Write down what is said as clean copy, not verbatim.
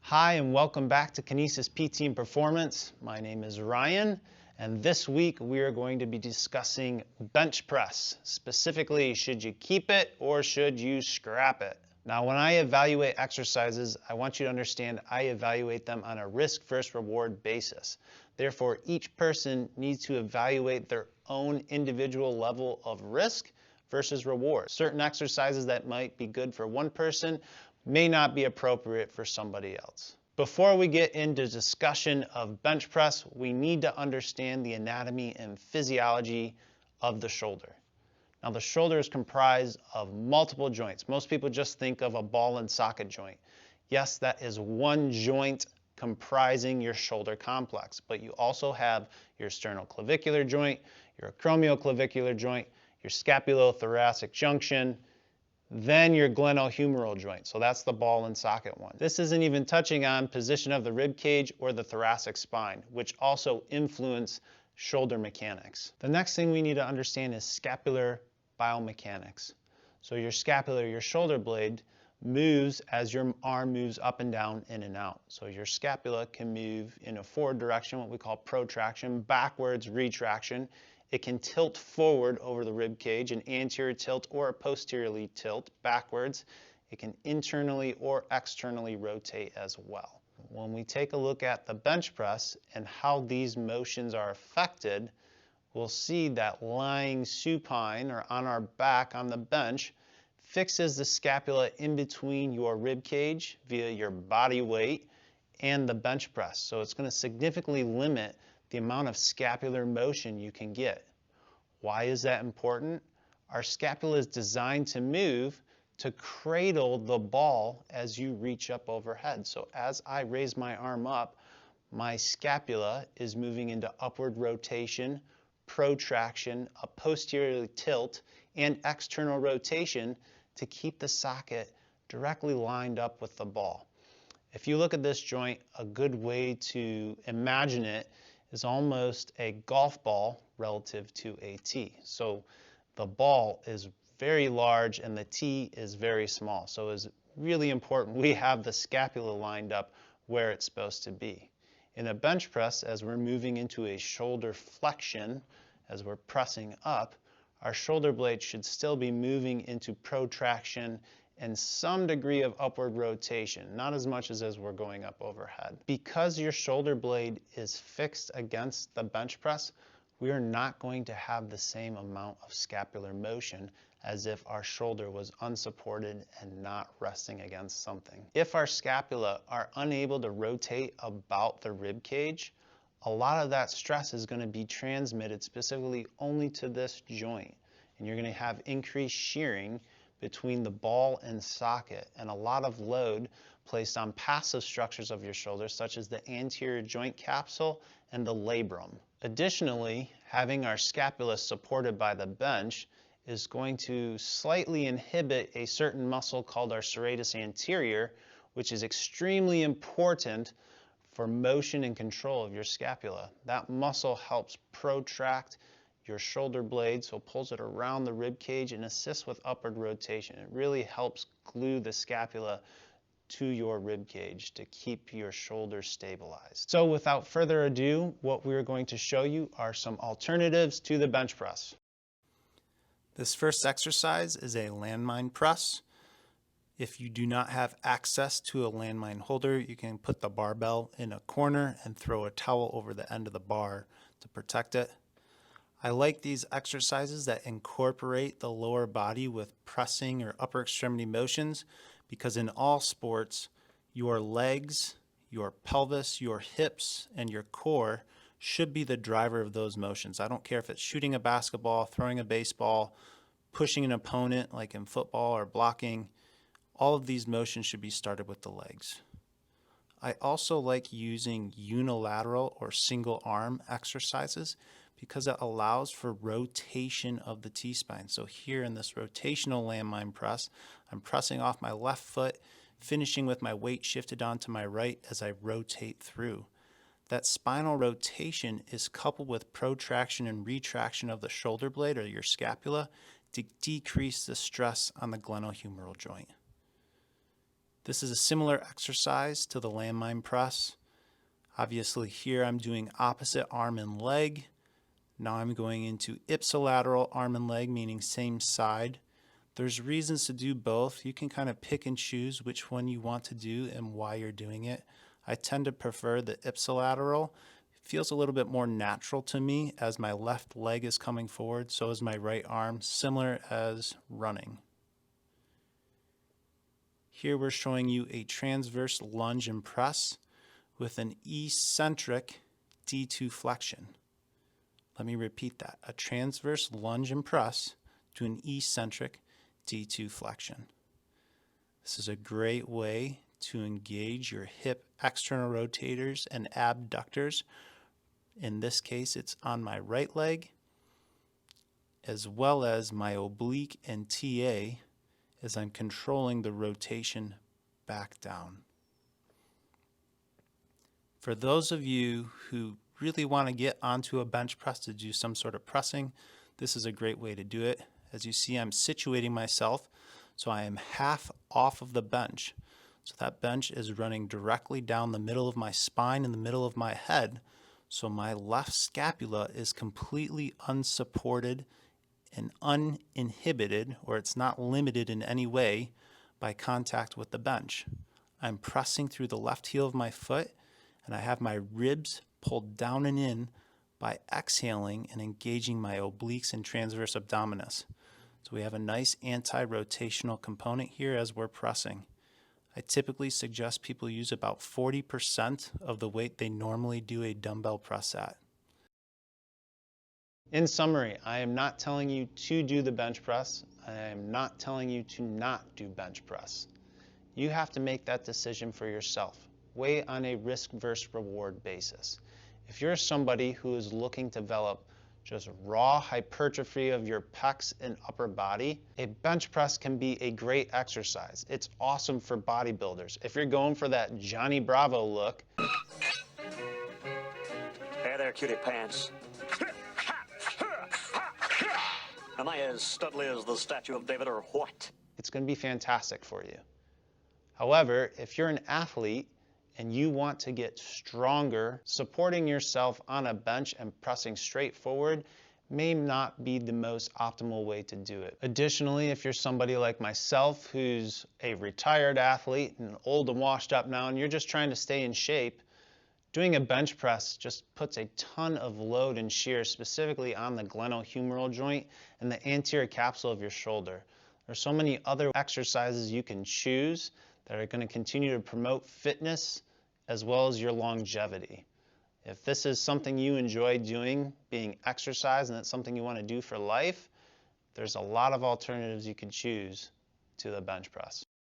Hi, and welcome back to Kinesis PT and Performance. My name is Ryan, and this week we are going to be discussing bench press. Specifically, should you keep it or should you scrap it? Now, when I evaluate exercises, I want you to understand I evaluate them on a risk versus reward basis. Therefore, each person needs to evaluate their own individual level of risk versus reward. Certain exercises that might be good for one person may not be appropriate for somebody else. Before we get into discussion of bench press, we need to understand the anatomy and physiology of the shoulder. Now, the shoulder is comprised of multiple joints. Most people just think of a ball and socket joint. Yes, that is one joint comprising your shoulder complex, but you also have your sternoclavicular joint, your acromioclavicular joint, your scapulothoracic junction, then your glenohumeral joint. So that's the ball and socket one. This isn't even touching on position of the rib cage or the thoracic spine, which also influence shoulder mechanics. The next thing we need to understand is scapular biomechanics. So your scapula, your shoulder blade, moves as your arm moves up and down, in and out. So your scapula can move in a forward direction, what we call protraction, backwards, retraction. It can tilt forward over the rib cage, an anterior tilt or a posteriorly tilt backwards. It can internally or externally rotate as well. When we take a look at the bench press and how these motions are affected, we'll see that lying supine or on our back on the bench fixes the scapula in between your rib cage via your body weight and the bench press. So it's going to significantly limit the amount of scapular motion you can get. Why is that important? Our scapula is designed to move to cradle the ball as you reach up overhead. So as I raise my arm up, my scapula is moving into upward rotation, protraction, a posterior tilt, and external rotation to keep the socket directly lined up with the ball. If you look at this joint, a good way to imagine it is almost a golf ball relative to a tee. So the ball is very large and the tee is very small. So it's really important we have the scapula lined up where it's supposed to be. In a bench press, as we're moving into a shoulder flexion, as we're pressing up, our shoulder blade should still be moving into protraction and some degree of upward rotation, not as much as we're going up overhead. Because your shoulder blade is fixed against the bench press, we are not going to have the same amount of scapular motion as if our shoulder was unsupported and not resting against something. If our scapula are unable to rotate about the rib cage, a lot of that stress is going to be transmitted specifically only to this joint, and you're going to have increased shearing between the ball and socket, and a lot of load placed on passive structures of your shoulder, such as the anterior joint capsule and the labrum. Additionally, having our scapula supported by the bench is going to slightly inhibit a certain muscle called our serratus anterior, which is extremely important for motion and control of your scapula. That muscle helps protract your shoulder blade, so pulls it around the rib cage and assists with upward rotation. It really helps glue the scapula to your rib cage to keep your shoulder stabilized. So without further ado, what we're going to show you are some alternatives to the bench press. This first exercise is a landmine press. If you do not have access to a landmine holder, you can put the barbell in a corner and throw a towel over the end of the bar to protect it. I like these exercises that incorporate the lower body with pressing or upper extremity motions because in all sports, your legs, your pelvis, your hips, and your core should be the driver of those motions. I don't care if it's shooting a basketball, throwing a baseball, pushing an opponent like in football or blocking. All of these motions should be started with the legs. I also like using unilateral or single arm exercises because it allows for rotation of the T-spine. So here in this rotational landmine press, I'm pressing off my left foot, finishing with my weight shifted onto my right as I rotate through. That spinal rotation is coupled with protraction and retraction of the shoulder blade or your scapula to decrease the stress on the glenohumeral joint. This is a similar exercise to the landmine press. Obviously here I'm doing opposite arm and leg. Now I'm going into ipsilateral arm and leg, meaning same side. There's reasons to do both. You can kind of pick and choose which one you want to do and why you're doing it. I tend to prefer the ipsilateral. It feels a little bit more natural to me as my left leg is coming forward, so is my right arm, similar as running. Here we're showing you a transverse lunge and press with an eccentric D2 flexion. Let me repeat that. A transverse lunge and press to an eccentric D2 flexion. This is a great way to engage your hip external rotators and abductors. In this case, it's on my right leg, as well as my oblique and TA as I'm controlling the rotation back down. For those of you who really want to get onto a bench press to do some sort of pressing, this is a great way to do it. As you see, I'm situating myself so I am half off of the bench. So that bench is running directly down the middle of my spine and the middle of my head. So my left scapula is completely unsupported and uninhibited, or it's not limited in any way by contact with the bench. I'm pressing through the left heel of my foot, and I have my ribs pulled down and in by exhaling and engaging my obliques and transverse abdominis. So we have a nice anti-rotational component here as we're pressing. I typically suggest people use about 40% of the weight they normally do a dumbbell press at. In summary, I am not telling you to do the bench press. I am not telling you to not do bench press. You have to make that decision for yourself. Weigh on a risk versus reward basis. If you're somebody who is looking to develop just raw hypertrophy of your pecs and upper body, a bench press can be a great exercise. It's awesome for bodybuilders. If you're going for that Johnny Bravo look, Hey there, cutie pants. Am I as studly as the statue of David or what? it's going to be fantastic for you. However, if you're an athlete and you want to get stronger, supporting yourself on a bench and pressing straight forward may not be the most optimal way to do it. Additionally, if you're somebody like myself who's a retired athlete and old and washed up now and you're just trying to stay in shape, doing a bench press just puts a ton of load and shear specifically on the glenohumeral joint and the anterior capsule of your shoulder. There's so many other exercises you can choose that are going to continue to promote fitness as well as your longevity. If this is something you enjoy doing, being exercise, and it's something you want to do for life, there's a lot of alternatives you can choose to the bench press.